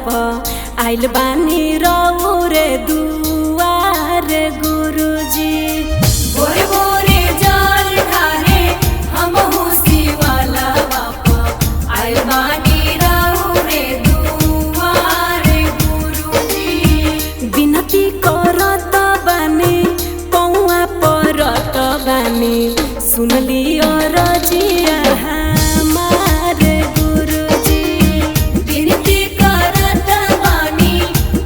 प आइल बानी रौरे दुआर गुरुजी। भोरे भोरे जल ढारे हमहु शिवाला बापा आइल बानी रौरे दुआर गुरुजी। विनती करत बानी पौआ परत बानी सुनली रजिया हमार गुरुजी। विनती करत बानी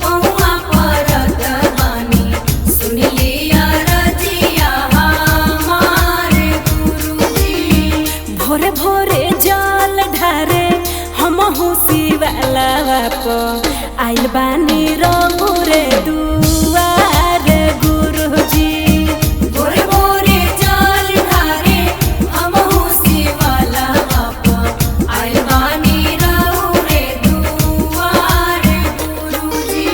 पौआ परत बानी सुनली रजिया हमार गुरुजी। भोरे भोरे जल ढारे हमहु शिवाला प आइल बानी रौरे दुआर गुरुजी। भोरे भोरे जल ढारे हमहु शिवाला बापा आइल बानी रौरे दुआर गुरुजी।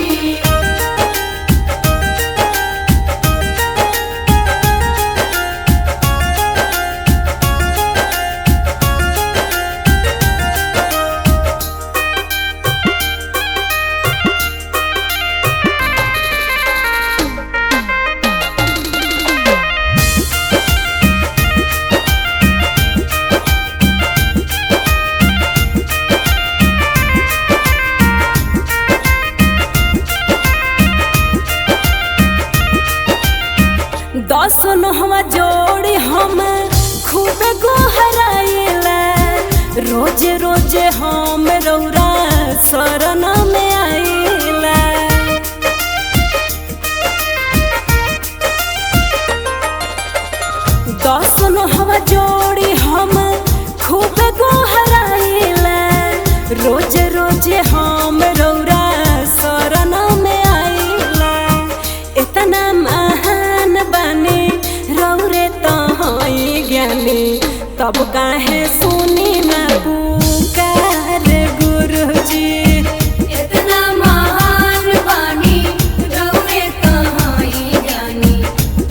दस नहवा जोड़ी हम खूब गोहराइला रोजे रोजे हम रौरा शरण में आइला। दस नहवा जोड़ी हम खूब गोहराइला रोजे रोजे हम रौरा शरण में आइला। इतना महान बानी रौरे तहई ज्ञानी तब काहे सुनी ना पुकार गुरुजी। इतना महान बानी रौरे तहाई ज्ञानी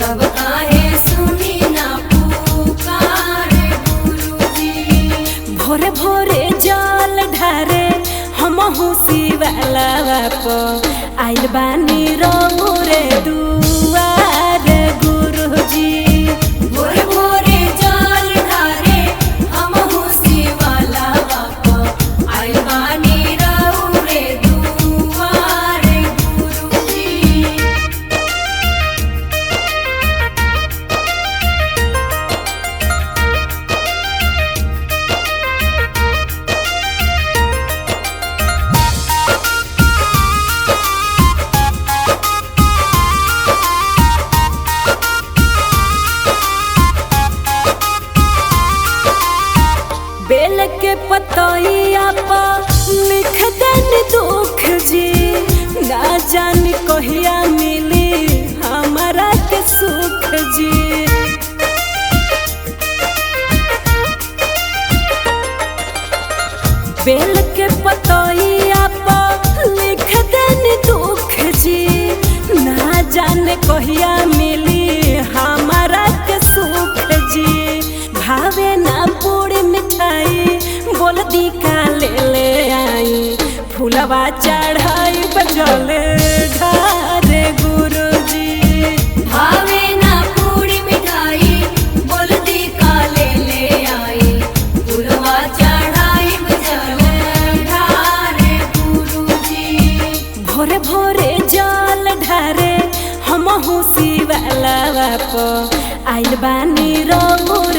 तब काहे सुनी ना पुकार गुरुजी। भोरे भोरे जल ढारे हमहु शिवाला प आइल बानी रौरे दुआर गुरुजी। भोरे भोरे जल ढारे हमहु शिवाला बापा आइल बानी रौरे दुआर गुरुजी। बेल के पतइया पा लिख देनी दुख जी ना जानी कहिया मिली हमारा के सुख जी। बेल के पतइया पा लिख देनी दुख जी ना जाने कहिया मिली हमारा के सुख जी। भावे ना पूरी मिठाई बोल दी का ले आई फूलवा चढ़ाई बजल ढारे गुरुजी। भावे ना पूरी मिठाई बोल दी काले ले आई फूलवा चढ़ाई बजल ढारे गुरुजी। भोरे भोरे जल ढारे हमहु शिवाला प आइल बानी रौरे